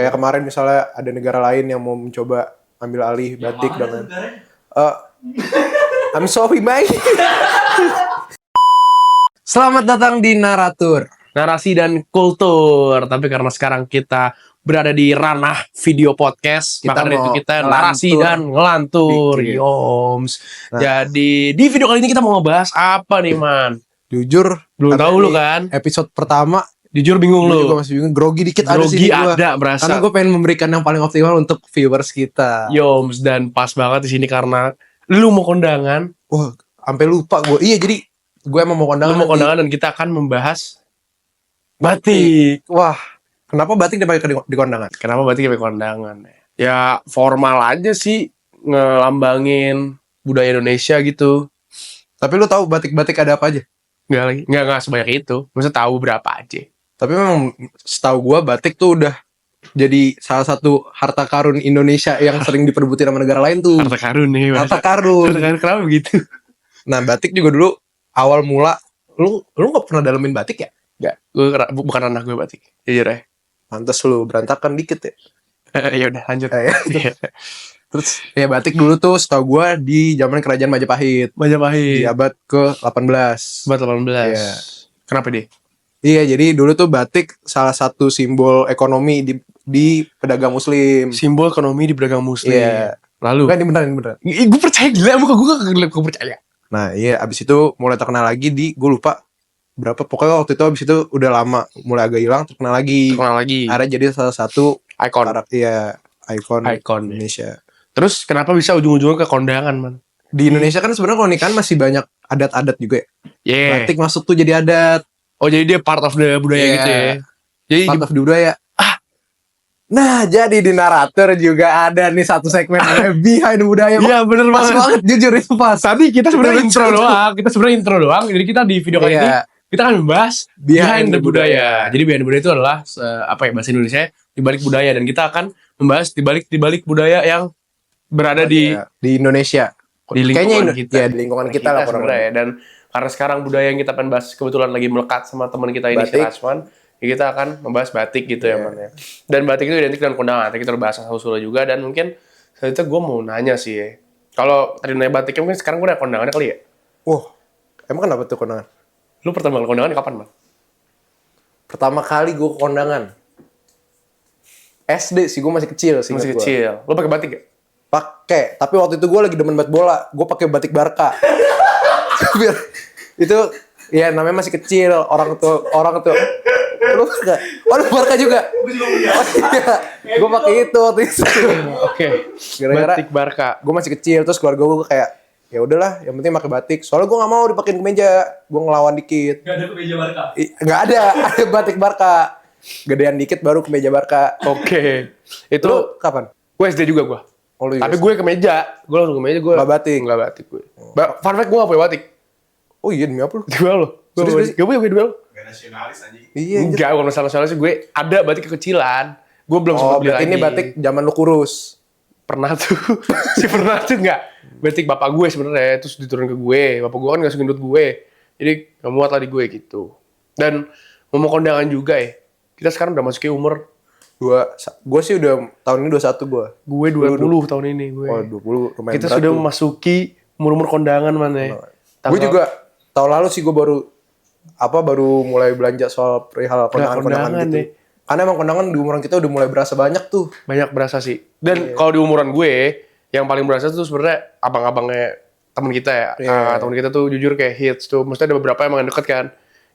Kayak kemarin misalnya ada negara lain yang mau mencoba ambil alih batik dengan I'm sorry, bye. Selamat datang di Naratur, narasi dan kultur. Tapi karena sekarang kita berada di ranah video podcast, Kita maka dari mau itu kita ngelantur narasi dan ngelantur, dikit. yoms. Nah. Jadi di video kali ini kita mau ngebahas apa nih, man? Jujur Belum karena tahu lu ini kan? episode pertama Jujur bingung gue lu. juga masih bingung, grogi dikit ada sih Grogi gua. ada berasa. Karena gue pengen memberikan yang paling optimal untuk viewers kita. Yoms, dan pas banget di sini karena lu mau kondangan. Wah, sampai lupa gue. Iya, jadi gue emang mau kondangan. Lu mau kondangan dan kita akan membahas batik. Wah, kenapa batik dipakai di kondangan? Kenapa batik dipakai kondangan? Ya formal aja sih, ngelambangin budaya Indonesia gitu. Tapi lu tahu batik-batik ada apa aja? Enggak sebanyak itu. Maksudnya tahu berapa aja. Tapi memang setahu gue batik tuh udah jadi salah satu harta karun Indonesia yang sering diperebutin sama negara lain tuh. Harta karun nih. Harta karun. Harta karun kenapa begitu? Nah, batik juga dulu awal mula lu nggak pernah dalemin batik ya? Enggak, bukan anak gue batik. Jujur ya. Pantes lu berantakan dikit ya. Ya udah lanjut. Iya. Terus ya batik dulu tuh setahu gue di zaman kerajaan Majapahit. Di abad ke-18. Abad 18. Iya. Kenapa deh? Iya, jadi dulu tuh batik salah satu simbol ekonomi di pedagang muslim. Simbol ekonomi di pedagang muslim. Iya. Lalu Kan ini beneran. gue percaya gila, gue percaya. Nah iya, abis itu mulai terkenal lagi gue lupa berapa, pokoknya waktu itu abis itu udah lama mulai agak hilang, terkenal lagi. Ada jadi salah satu Ikon ikon Indonesia. Terus kenapa bisa ujung-ujungnya ke kondangan, man? Di Indonesia kan sebenarnya kalau nikahan masih banyak adat-adat juga ya. Yeah. Batik masuk tuh jadi adat. Oh, jadi dia part of the budaya gitu ya. Jadi Part of the budaya. Nah, jadi di Naratur juga ada nih satu segmen namanya Behind Budaya. Iya, bener Pas banget, jujur itu pas. Tadi kita sebenarnya Betul. intro doang. Jadi kita di video kali ini kita akan membahas behind the budaya. Jadi behind the budaya itu adalah bahasa Indonesia di balik budaya, dan kita akan membahas di balik budaya yang berada di Indonesia. Di lingkungan kita. Ya, di lingkungan kita lah sebenarnya. Dan karena sekarang budaya yang kita pengen bahas kebetulan lagi melekat sama teman kita ini, si Rasman, ya kita akan membahas batik gitu ya, man ya. Dan batik itu identik dengan kondangan. Nanti kita udah bahas asal-usulnya juga, dan mungkin selanjutnya gue mau nanya sih ya. Kalau tadi nanya batik, mungkin sekarang gue nanya kondangannya kali ya. Wah, emang kenapa tuh kondangan? Lu pertama kali kondangan kapan, man? Pertama kali gue kondangan SD sih, gue masih kecil sih. Masih kecil. Lu pakai batik gak? Pakai, tapi waktu itu gue lagi demen banget bola, gue pakai batik Barca. Itu ya namanya masih kecil, orang tuh lu enggak? Waduh, Barca juga. Gue pakai itu waktu itu. Oke. Gara-gara batik Barca. Gue masih kecil, terus keluarga gue kayak ya udahlah, yang penting pakai batik. Soalnya gue nggak mau dipakein kemeja, gue ngelawan dikit. Gak ada kemeja Barca. Nggak ada batik Barca. Gedean dikit baru kemeja Barca. Oke. Itu Lu kapan? gue SD juga gue. Oh, lu Tapi juga. gue kemeja. Gue langsung kemeja, gue Nggak batik. Nggak batik gue. Fun fact, gue gak punya batik. Oh iya, demi apa lu? Duel lo. Serius? Gak punya duel. Gak nasionalis anjing. Iya. Enggak, bukan masalah sih, gue ada batik kekecilan. Gue belum sempat beli Berarti lagi. ini batik zaman lu kurus. Pernah tuh. pernah tuh enggak. Batik bapak gue sebenarnya, terus diturun ke gue. Bapak gue kan gak segendut gue. Jadi gak muat lah di gue gitu. Dan mau kondangan juga ya. Kita sekarang udah masukin umur. Gue sih udah tahun ini 21 gue. Gue 20 tahun ini gue. Oh 20 lumayan Kita berat sudah tuh. memasuki umur-umur kondangan, mana ya. Gue juga tahun lalu sih gue baru mulai belanja soal perihal kondangan gitu. deh. Karena emang kondangan di umuran kita udah mulai berasa banyak tuh. Banyak berasa sih. Dan kalau di umuran gue, yang paling berasa tuh sebenarnya abang-abangnya temen kita ya. Temen kita tuh jujur kayak hits tuh. Maksudnya ada beberapa emang yang deket kan.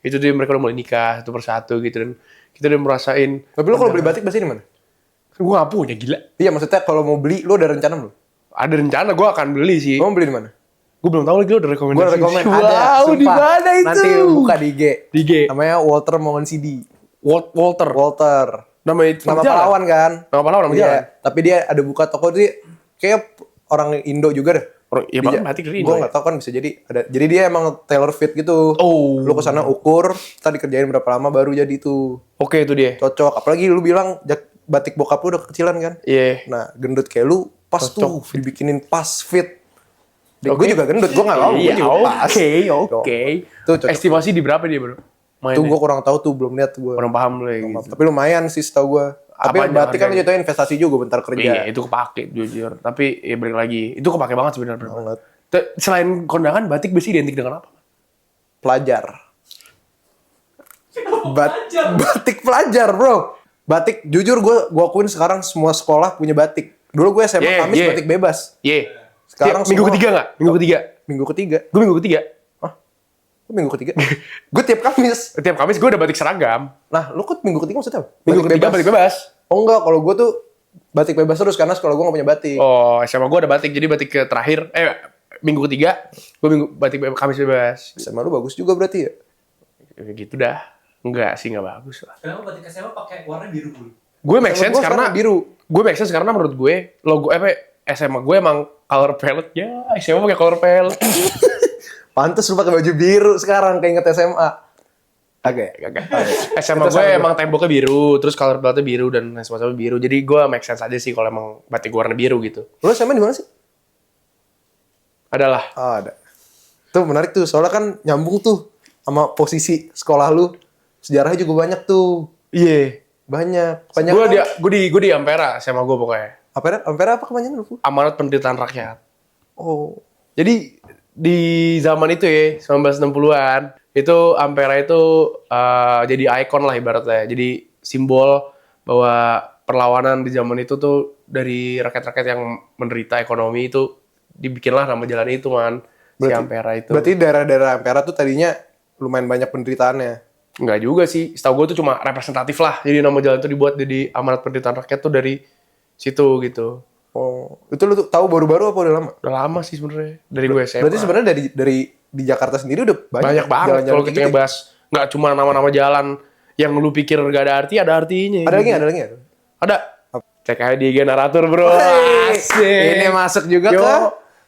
Itu dia, mereka udah mulai nikah satu persatu gitu. Dan kita udah merasain. Tapi lu kalau beli batik biasanya di mana? Gue gak punya, gila. Iya, maksudnya kalau mau beli lu ada rencana belum? Ada rencana gue akan beli sih. Lu mau beli di mana? Gue belum tahu lagi, lo ada rekomendasi. Gue rekomen ada. Wow, di sumpah. mana itu? Nanti buka di IG. Di IG. Namanya Walter Mongon CD. Walter. Nama pahlawan kan? Nama pahlawan, nama jalan. Tapi dia ada buka toko, dia kayak orang Indo juga deh. Iya bang, batik dari Indo. Gue nggak tahu kan, bisa jadi ada. Jadi dia emang tailor fit gitu. Oh. Lu kesana ukur, kita dikerjain berapa lama baru jadi itu. Oke, itu dia. Cocok. Apalagi lu bilang batik bokap lu udah kekecilan kan? Iya. Nah, gendut kayak lu pas Cocok. tuh dibikinin pas fit. Gue juga gendut, gue nggak mau. Iya, Gue juga pas. Oke. Tuh cocok. Estimasi di berapa dia, bro? Tuh gue kurang tahu tuh, belum lihat gue. Kurang paham lu ya gitu. Tapi lumayan sih setahu gue. Tapi batik kan jatuhnya investasi juga bentar kerja. Iya, itu kepake jujur. Tapi ya balik lagi, itu kepake banget sebenarnya. Selain kondangan, batik biasanya identik dengan apa? Pelajar. Batik pelajar, bro. Batik, jujur gue akuin sekarang semua sekolah punya batik. Dulu gue SMA Kamis batik bebas. Sekarang minggu ketiga nggak? Minggu ketiga. Gue minggu ketiga. Minggu ketiga? Gue tiap Kamis. Tiap Kamis gue udah batik seragam. Nah, lu kok minggu ketiga maksudnya apa? Minggu ketiga batik bebas. Oh enggak, kalau gue tuh batik bebas terus karena sekolah gue gak punya batik. Oh, SMA gue ada batik, jadi batik ke terakhir. Minggu ketiga, gue batik Kamis bebas. SMA lu bagus juga berarti ya? Gitu dah. Enggak sih, gak bagus lah. Kenapa batik SMA pakai warna biru? Gue make sense karena biru. Gue make sense karena menurut gue logo SMA gue emang color palette. Ya, SMA pakai color palette. Pantes lu pakai baju biru sekarang kayak inget SMA. Kagak. SMA gue emang temboknya biru, terus color palette biru dan semacamnya biru. Jadi gue make sense aja sih kalau emang batik warna biru gitu. Lu SMA di mana sih? Adalah. Oh, ada. Tuh menarik tuh, soalnya kan nyambung tuh sama posisi sekolah lu. Sejarahnya juga banyak tuh. Iya. Banyak. Gue di Ampera SMA gue pokoknya. Ampera apa kepanjangan lu? Amanat Penderitaan Rakyat. Oh. Jadi di zaman itu ya, 1960-an, itu Ampera itu jadi ikon lah ibaratnya. Jadi simbol bahwa perlawanan di zaman itu tuh dari rakyat-rakyat yang menderita ekonomi itu dibikinlah nama jalan itu, man. Si Ampera itu. Berarti daerah-daerah Ampera tuh tadinya lumayan banyak penderitaannya. Enggak juga sih. Setahu gue tuh cuma representatif lah. Jadi nama jalan itu dibuat jadi Amanat Penderitaan Rakyat tuh dari situ gitu. Oh, itu lu tuh tahu baru-baru apa udah lama? Udah lama sih sebenarnya. Dari gue SMA. Berarti sebenarnya dari di Jakarta sendiri udah banyak banget kalau kita ngebahas. Nggak cuma nama-nama jalan yang lu pikir nggak ada arti, ada artinya. Ada lagi? Ada. Cek aja di generator, bro. Asik. Ini masuk juga ke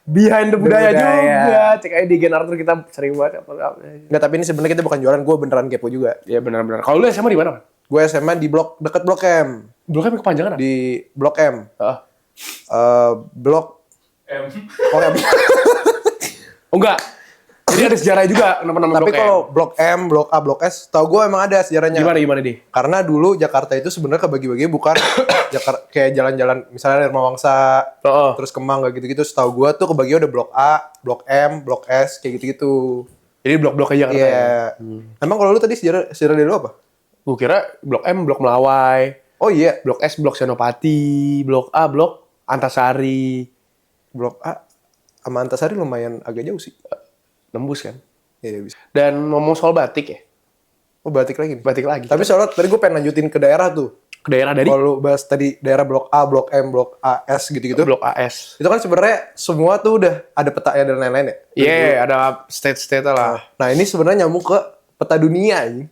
behind the budaya juga. Cek aja di generator, kita sering banget. Nggak, tapi ini sebenarnya kita bukan jualan, gue beneran kepo juga. Iya benar-benar. Kalau lu SMA di mana? Gue SMA di dekat Blok M. Blok M kepanjangan? Di Blok M. Blok M. Oh, M. Oh enggak. Jadi ada sejarahnya juga nama-nama Blok M. Tapi kalau Blok M, Blok A, Blok S, tau gue emang ada sejarahnya. Gimana nih? Karena dulu Jakarta itu sebenarnya kebagi-bagi bukan Jakarta kayak jalan-jalan misalnya Dharma Wangsa, terus Kemang kayak gitu-gitu. Setahu gue tuh kebagi udah Blok A, Blok M, Blok S kayak gitu-gitu. Jadi blok-blok aja Jakarta. Iya. Emang kalau lu tadi sejarah dari lu apa? Gue kira Blok M, Blok Melawai. Oh iya. Blok S, Blok Senopati. Blok A, Blok Antasari. Blok A sama Antasari lumayan agak jauh sih. Nembus kan? Iya bisa. Dan ngomong soal batik ya. Oh batik lagi nih? Batik lagi. Tapi soalnya tadi gue pengen lanjutin ke daerah tuh. Ke daerah dari? Kalau lu bahas tadi daerah Blok A, Blok M, Blok AS gitu-gitu. Blok AS. Itu kan sebenarnya semua tuh udah ada petanya dan lain-lain ya? Iya, ada state-state lah. Nah ini sebenarnya nyambung ke peta dunia ini.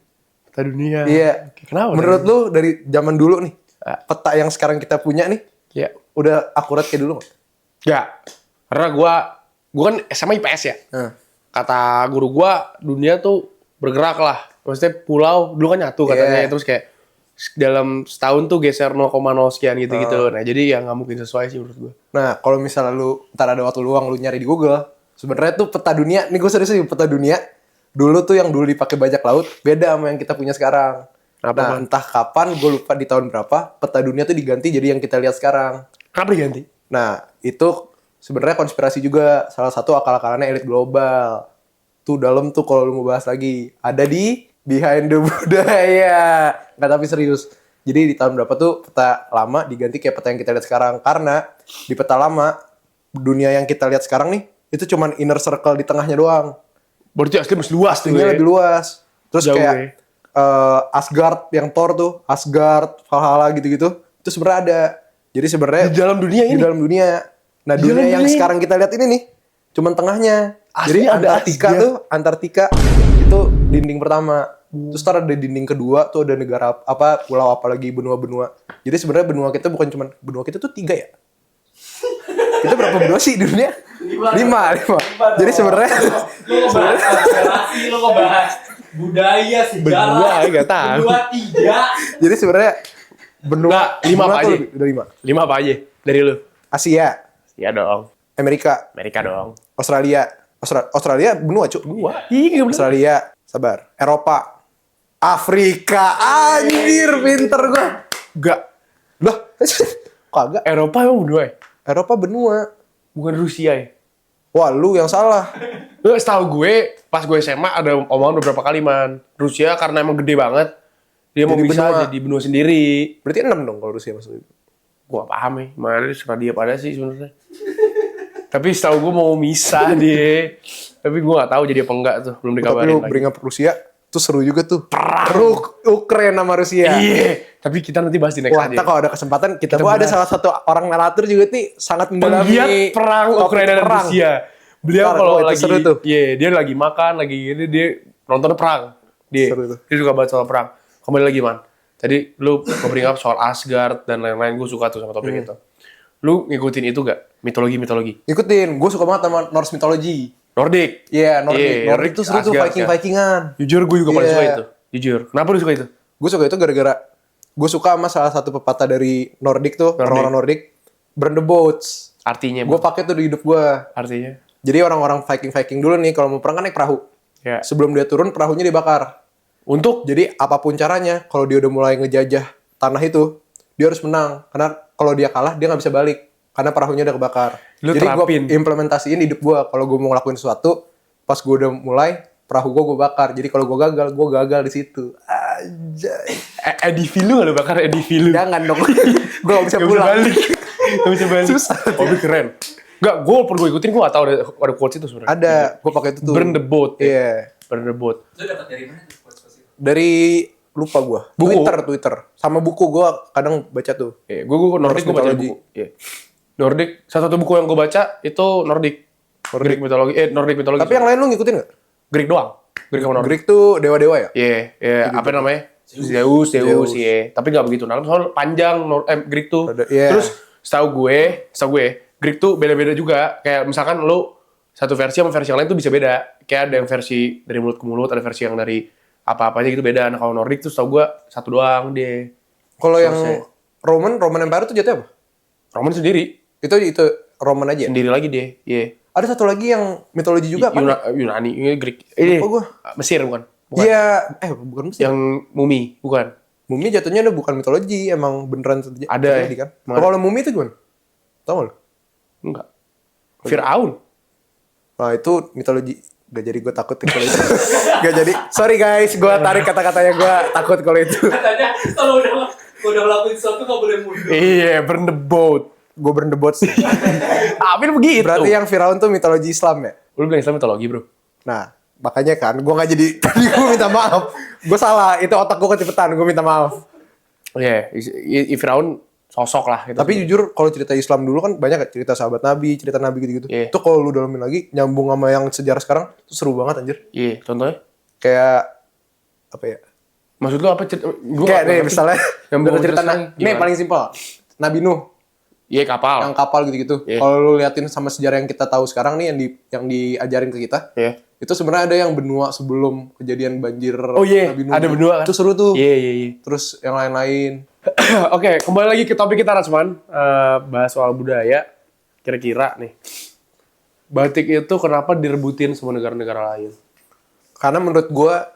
Peta dunia. Iya. Kenapa? Menurut lu dari zaman dulu nih, peta yang sekarang kita punya nih, ya udah akurat kayak dulu nggak? Nggak. Karena gua kan SMA IPS ya. Kata guru gua, dunia tuh bergerak lah. Maksudnya pulau dulu kan nyatu katanya, terus kayak dalam setahun tuh geser 0,0 sekian gitu-gitu. Nah jadi ya nggak mungkin sesuai sih menurut gua. Nah kalau misalnya lu ntar ada waktu luang lu nyari di Google, sebenarnya tuh peta dunia, nih gue serius sih peta dunia. Dulu tuh yang dulu dipakai bajak laut beda sama yang kita punya sekarang. Nah entah kapan, gue lupa di tahun berapa, peta dunia tuh diganti jadi yang kita lihat sekarang. Kenapa diganti? Nah itu sebenarnya konspirasi juga, salah satu akal-akalannya elit global. Tuh dalam tuh kalau lu mau bahas lagi, ada di Behind the Budaya. Nggak, tapi serius. Jadi di tahun berapa tuh peta lama diganti kayak peta yang kita lihat sekarang. Karena di peta lama, dunia yang kita lihat sekarang nih, itu cuman inner circle di tengahnya doang. Berarti asli masih luas tuh ya? Lebih luas. Terus jauh kayak Asgard yang Thor tuh, Asgard, Valhalla gitu-gitu, itu sebenarnya ada. Jadi sebenarnya di dalam dunia ini. Di dalam dunia. Nah, dunia yang sekarang kita lihat ini nih, cuman tengahnya. Jadi ada Antartika itu dinding pertama. Terus ntar ada dinding kedua tuh ada negara apa, pulau apa lagi, benua-benua. Jadi sebenarnya benua kita bukan cuman benua kita tuh 3 ya. Kita berapa benua sih di dunia? 5. Jadi sebenarnya lu ngebahas budaya, sejarah. Enggak tahu. Benua 3. Jadi sebenarnya benua 5 apa aja? Udah 5 apa aja dari lu? Asia. Iya dong. Amerika dong. Australia benua, Cuk. Iya, Australia, sabar. Eropa. Afrika. Anjir, pinter gua. Enggak. Lah, kagak. Eropa emang benua ya? Eropa benua. Bukan Rusia ya? Wah, lu yang salah. Setahu gue, pas gue SMA ada omongan beberapa kali, man. Rusia karena emang gede banget, dia mau Jadi bisa benua. jadi benua sendiri. Berarti 6 dong kalau Rusia maksudnya. Gua paham ya, mana serah dia pada sih sebenarnya. Tapi setahu gue mau misah dia. Tapi gue gak tahu jadi apa enggak tuh, belum Tapi dikabarin lu lagi. bring up Rusia, tuh seru juga tuh. Perang. Ukraina sama Rusia. Iya, tapi kita nanti bahas di next Wah, aja. kita kalau ada kesempatan, kita Kita gua ada bahas. salah satu orang narator juga nih sangat mendalami Penggiat perang topik Ukraina dan perang. Rusia. Beliau Ntar, kalau oh, itu lagi, seru tuh. dia lagi makan, lagi ini dia nonton perang. Seru tuh. Dia suka bahas soal perang. Kembali lagi, man. Tadi lu bring up soal Asgard dan lain-lain, gue suka tuh sama topik itu. Lu ngikutin itu gak? Mitologi-mitologi. Ikutin, gue suka banget sama Norse mythology. Nordic. Iya, Nordic. Iya, Nordic tuh seru tuh, Asgard, Viking-Vikingan. Jujur gue juga paling Iya. suka itu. Jujur. Kenapa lu suka itu? Gue suka itu gara-gara gue suka sama salah satu pepatah dari Nordic tuh, orang-orang Nordic. Burn the boats. Artinya. Gue pakai tuh di hidup gue. Artinya. Jadi orang-orang Viking dulu nih kalau mau perang kan naik perahu. Ya. Sebelum dia turun perahunya dibakar. Untuk Jadi apapun caranya, kalau dia udah mulai ngejajah tanah itu, dia harus menang. Karena kalau dia kalah, dia nggak bisa balik. Karena perahunya udah kebakar. Lu Jadi gue terapin. implementasiin di hidup gue. Kalau gue mau ngelakuin sesuatu, pas gue udah mulai, perahu gue bakar. Jadi kalau gue gagal di situ. Anjay. EDV lu gak lu bakar EDV lu? Jangan dong. Gue gak bisa Gak bisa pulang. balik. Gak bisa balik. Susah. Hobi keren. Gak, gue pernah gue ikutin, gue gak tau ada quotes itu sebenarnya. Ada. Gue pakai itu tuh. Burn the boat. Iya. Burn the boat. Lu dapat dari mana tuh quotes-quotes itu? Dari lupa gue. Buku. Twitter. Sama buku gue kadang baca tuh. Gue Nordic gue baca mythology. buku. Iya. Nordic, salah satu buku yang gue baca itu Nordic. Greek mythology. Nordic mythology. Tapi yang lain lu ngikutin gak? Greek doang. Greek sama Nordic. Greek tuh dewa-dewa ya? Iya, apa namanya? Zeus, iya. Tapi nggak begitu dalam, soalnya panjang Greek tuh. Iya. Terus setahu gue, Greek tuh beda-beda juga. Kayak misalkan lo satu versi sama versi yang lain tuh bisa beda. Kayak ada yang versi dari mulut ke mulut, ada versi yang dari apa-apanya gitu beda. Nah kalau Nordic tuh setahu gue satu doang dia. Kalau yang Selesai. Roman Empire tuh jatuh apa? Roman sendiri, Itu Roman aja. sendiri lagi dia. Iya. Ada satu lagi yang mitologi juga apa? Yunani, ini Greek. Ini Lupa gua. Mesir bukan? Iya, bukan mesti. Yang mumi, bukan? Mumi jatuhnya udah bukan mitologi, emang beneran terjadi Ada ya? kan? Mana? Kalau mumi itu gimana? Tahu nggak lu? Enggak. Firaun. Nah itu mitologi. Gak jadi gue takut kalau itu. Gak jadi. Sorry guys, gue tarik kata-katanya gue takut kalau itu. Katanya kalau udah ngelakuin sesuatu nggak boleh mundur. Iya, burn the boat. Gue burn the boat sih. Tapi begitu. Berarti yang Firaun tuh mitologi Islam ya? Lu bilang Islam mitologi, bro. Nah, makanya kan gue gak jadi. Tadi gue minta maaf. Gue salah. Itu otak gue kecepetan. Gue minta maaf. Iya, Firaun sosok lah. Gitu. Tapi jujur kalau cerita Islam dulu kan banyak ya, cerita sahabat Nabi, cerita Nabi gitu-gitu. Iya. Itu kalau lu dalamin lagi nyambung sama yang sejarah sekarang itu seru banget anjir. Iya, contohnya? Kayak apa ya? Maksud lu apa cerita? Gua Kayak nggak nih ngerti. misalnya Yang ada bawa cerita cerita nih gimana? paling simpel. Nabi Nuh Iya, kapal. yang kapal gitu-gitu. Iya. Kalau lu liatin sama sejarah yang kita tahu sekarang nih yang diajarin ke kita. Iya. Itu sebenarnya ada yang benua sebelum kejadian banjir Oh iya, Nabi Nuh. ada benua kan? Itu seru tuh. Iya. Terus yang lain-lain. Oke, kembali lagi ke topik kita, Rasman. Bahas soal budaya. Kira-kira nih. Batik itu kenapa direbutin sama negara-negara lain? Karena menurut gua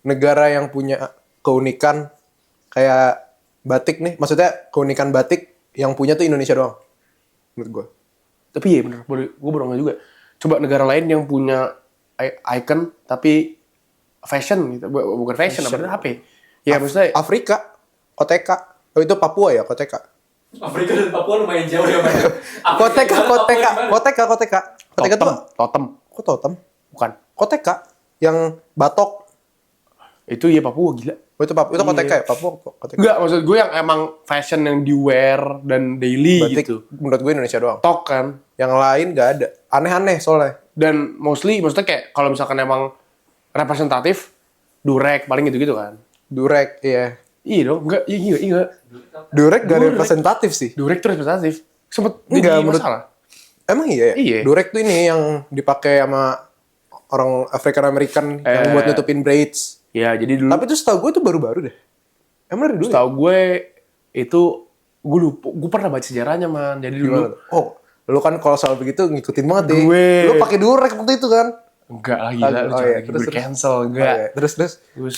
negara yang punya keunikan kayak batik nih, maksudnya keunikan batik yang punya tuh Indonesia doang. Menurut gua. Tapi iya bener, gue baru nggak juga. Coba negara lain yang punya icon tapi fashion gitu, bukan fashion, apa ya? Ya maksudnya Afrika, Koteka. Oh itu Papua ya, Koteka. Afrika dan Papua lumayan jauh ya, Mas. Koteka tuh totem, kok totem? bukan? Koteka yang batok. Itu iya Papua gila. Oh itu Papua, itu Koteka ya, Papua Koteka. Enggak, maksud gue yang emang fashion yang di wear dan daily Batik gitu. menurut gue Indonesia doang. Tok kan. Yang lain gak ada. Aneh-aneh soalnya. Dan maksudnya kayak kalau misalkan emang representatif, durek paling gitu-gitu kan. Durek, iya. Iya dong, enggak. Durek gak representatif sih. Durek tuh representatif. Sempet Enggak, jadi menurut- masalah. Emang iya ya? Iya. Durek tuh ini yang dipakai sama orang African American yang buat nutupin braids. Ya, jadi dulu Tapi itu setahu gue tuh baru-baru deh. Emang dari dulu ya? tahu gue itu gue lupa, gue pernah baca sejarahnya man. Jadi dulu Gimana tuh? Oh, lu kan kalau soal begitu ngikutin banget deh. Gue- Lu pakai durek waktu itu kan? enggak lah gila, Oh, iya. lagi Terus, cancel Oh, enggak. iya. Terus. Terus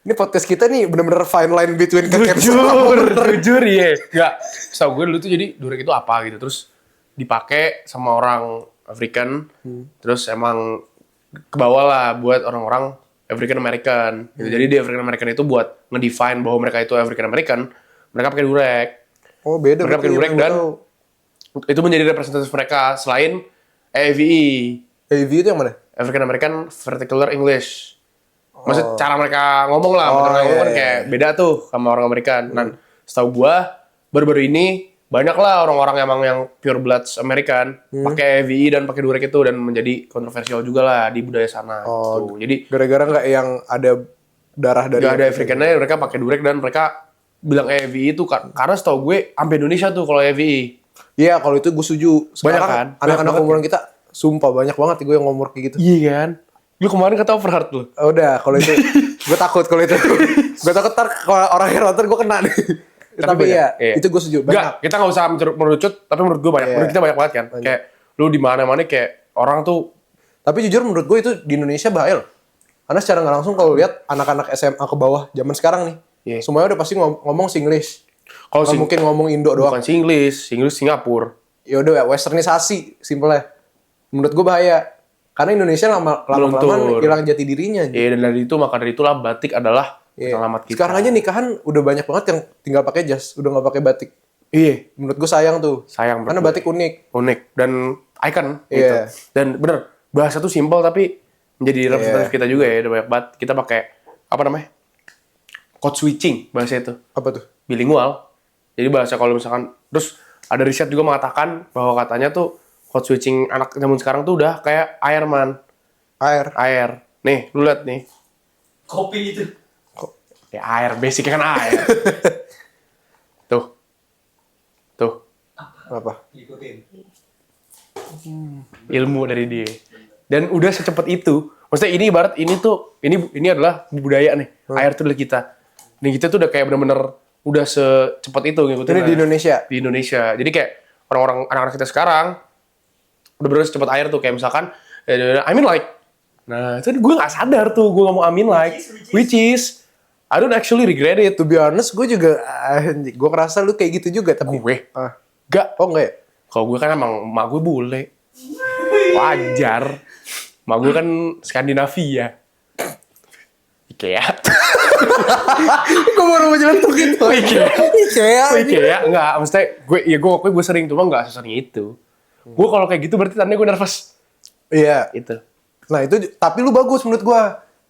Ini podcast kita nih bener-bener fine line between kekep sama bener. Jujur ya. Enggak. Setahu gue dulu tuh jadi durek itu apa gitu. Terus dipakai sama orang African. Terus emang kebawa lah buat orang-orang African American. Gitu. Jadi di African American itu buat ngedefine bahwa mereka itu African American. Mereka pakai durek. Oh beda. Mereka pakai durek dan itu menjadi representatif mereka selain AVE. AV itu yang mana? African American Vernacular English. Maksud cara mereka ngomong lah, mereka ngomong kan kayak beda tuh sama orang Amerikan. Dan setahu gua baru-baru ini banyak lah orang-orang emang yang pure bloods American pakai AVE dan pakai durek itu dan menjadi kontroversial juga lah di budaya sana. Gitu. Jadi Gara-gara nggak yang ada darah dari gak ada Africannya, mereka pakai durek dan mereka bilang AVE itu karena setahu gue sampai Indonesia tuh kalau AVE. Iya, kalau itu gue setuju. Sekarang Banyak kan? anak-anak Banyak umuran kita sumpah banyak banget gue yang ngomor kayak gitu. Iya kan? Lu kemarin kata overheard lu. Udah, kalau itu gue takut kalau itu. Gue takut ntar kalau orang yang nonton gue kena nih. Tapi banyak, ya, iya. itu gue setuju. Banyak. Enggak, kita nggak usah merucut, tapi menurut gue banyak. Iya. Menurut kita banyak banget kan. Kayak lu di mana-mana kayak orang tuh Tapi jujur menurut gue itu di Indonesia bahaya loh. Karena secara nggak langsung kalau lihat anak-anak SMA ke bawah zaman sekarang nih, Iya. semuanya udah pasti ngomong Singlish. kalau Nggak mungkin ngomong Indo doang. bukan Singlish, Singapura. Ya udah, westernisasi, simpelnya. Menurut gue bahaya. Karena Indonesia lama-lama Luntur. hilang jati dirinya. Iya, dan dari itu maka dari itulah batik adalah Iya. alamat kita. Sekarang aja nikahan udah banyak banget yang tinggal pakai jas, udah nggak pakai batik. Iya, Menurut gue sayang tuh. sayang Karena batik unik. unik dan icon gitu. Iya. Dan bener, bahasa tuh simpel tapi menjadi representatif kita juga ya. Udah banyak banget kita pakai apa namanya? Code switching bahasa itu. Apa tuh? Bilingual. Jadi bahasa kalau misalkan terus ada riset juga mengatakan bahwa katanya tuh code switching anak zaman sekarang tuh udah kayak air man. Air. Nih, lu lihat nih. Kopi itu. Ya air, basicnya kan air. Tuh. Tuh, Apa? Ikutin. ilmu dari dia. Dan udah secepat itu. Maksudnya ini ibarat ini tuh ini adalah budaya nih. Air tuh adalah kita. Dan kita tuh udah kayak bener-bener udah secepat itu ngikutin. Ini di Indonesia. Di Indonesia. Jadi kayak orang-orang anak-anak kita sekarang udah bener secepat air tuh kayak misalkan I mean like. Nah, itu gue gak sadar tuh gue ngomong I mean like which is I don't actually regret it. To be honest, gue juga, gue kerasa lu kayak gitu juga. Tapi Gue Ah. gak. Oh enggak ya? Kalau gue kan emang emak gue bule. Wajar. Emak gue kan Skandinavia. IKEA. Gue baru mau nyelentuk gitu. IKEA. Ikea. IKEA. Enggak, maksudnya gue sering, cuma enggak sesering itu. Gue kalau kayak gitu berarti tandanya gue nervous. Iya. Itu. Nah itu, tapi lu bagus menurut gue.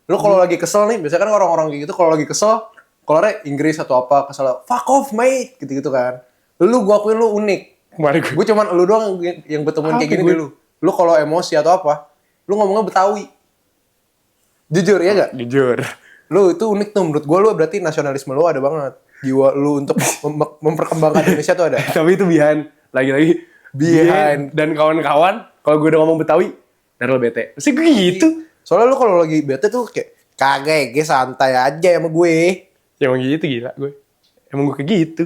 Lu kalau lagi kesel nih, biasanya kan orang-orang kayak gitu kalau lagi kesel, keluarnya Inggris atau apa, kesel, fuck off mate, gitu-gitu kan. Lu gue akuin lu unik. Kemarin gue. Gue cuman lu doang yang bertemuin kayak Apa gini gue? dulu. Lu kalau emosi atau apa, lu ngomongnya Betawi. Jujur ya gak? Jujur. Lu itu unik tuh menurut gue, lu berarti nasionalisme lu ada banget. Jiwa lu untuk memperkembangkan Indonesia tuh ada. Tapi itu behind. Lagi-lagi. Behind. Dan kawan-kawan, kalau gue udah ngomong Betawi, Darul bete. Mesti gue gitu. Soalnya lu kalau lagi bete tuh kayak kagak, gue santai aja sama gue. Ya emang gitu gila gue. Emang gue kayak gitu.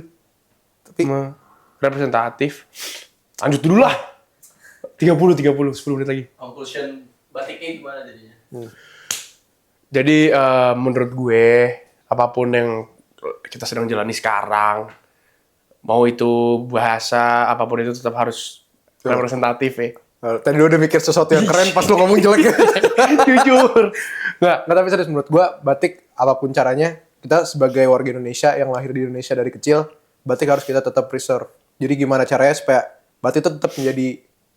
Tapi Emang representatif. Lanjut dulu lah. 10 menit lagi. Conclusion batiknya gimana jadinya? Jadi menurut gue apapun yang kita sedang jalani sekarang, mau itu bahasa apapun itu tetap harus representatif ya. tadi lu udah mikir sesuatu yang keren pas lu ngomong jelek. Jujur. Nggak. Nggak, tapi serius menurut gua batik apapun caranya, kita sebagai warga Indonesia yang lahir di Indonesia dari kecil, batik harus kita tetap preserve. Jadi gimana caranya supaya batik itu tetap menjadi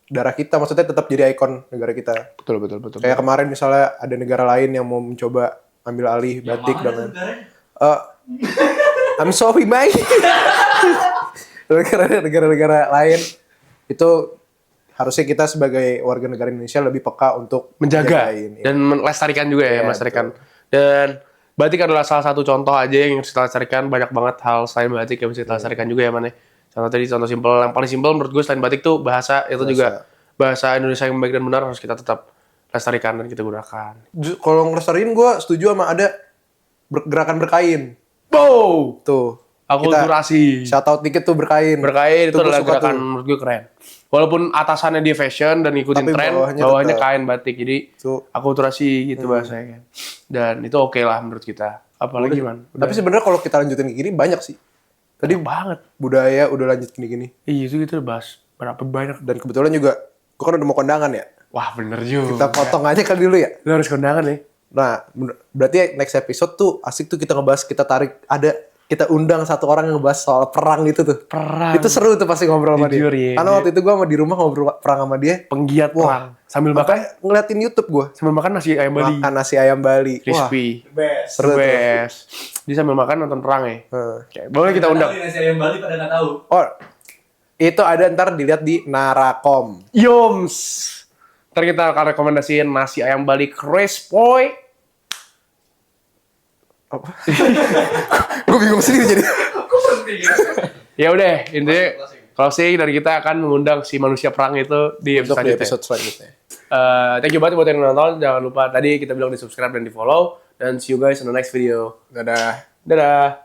darah kita, maksudnya tetap jadi ikon negara kita. Betul. Kayak kemarin misalnya ada negara lain yang mau mencoba ambil alih batik dengan I'm sorry, mate. Negara-negara lain itu harusnya kita sebagai warga negara Indonesia lebih peka untuk Menjaga menjagain, ya. dan melestarikan juga ya, Iya, melestarikan. Dan batik adalah salah satu contoh aja yang harus kita lestarikan. Banyak banget hal selain batik yang bisa kita lestarikan juga ya, Mane. Contoh tadi, contoh simpel, yang paling simpel menurut gue selain batik tuh bahasa, itu juga bahasa Indonesia yang baik dan benar harus kita tetap lestarikan dan kita gunakan. Kalau ngelestariin gue setuju sama ada gerakan berkain. Wow! Tuh. Akulturasi. Shout out dikit tuh berkain. Berkain itu Tuh gua adalah suka gerakan tuh. menurut gue keren. Walaupun atasannya dia fashion dan ngikutin Tapi tren, bawahnya bawahnya tetap. kain batik. Jadi Tuh. akulturasi gitu bahasanya kan. Dan itu oke lah menurut kita. Apalagi man. Tapi sebenarnya kalau kita lanjutin kayak gini banyak sih. Tadi banget. budaya udah lanjut gini-gini. Iya itu gitu bahas berapa banyak. Dan kebetulan juga gue kan udah mau kondangan ya. Wah bener juga. Kita potong aja kali dulu ya. Lu harus kondangan nih. Nah, berarti next episode tuh asik tuh kita ngebahas, kita undang satu orang yang ngebahas soal perang gitu tuh. Perang. Itu seru tuh pasti ngobrol sama dia. Jujur, iya. Karena waktu itu gue di rumah ngobrol perang sama dia. Penggiat perang. Sambil makan. Makanya ngeliatin YouTube gue. Sambil makan nasi ayam Bali. Makan nasi ayam Bali. Wah, Crispy. Best. seru tuh. Best. Dia sambil makan nonton perang ya. Oke, boleh kita undang. Tahu nasi ayam Bali pada nggak tahu. Oh, itu ada ntar dilihat di Narakom. Yoms. Ntar kita akan rekomendasiin nasi ayam Bali crispy. Gue bingung sendiri jadi. Kok penting ya? Ya udah, intinya closing dari kita akan mengundang si manusia perang itu di Untuk episode di selanjutnya. episode selanjutnya. Thank you banget buat yang nonton. Jangan lupa tadi kita bilang di subscribe dan di follow. Dan see you guys in the next video. Dadah. Dadah.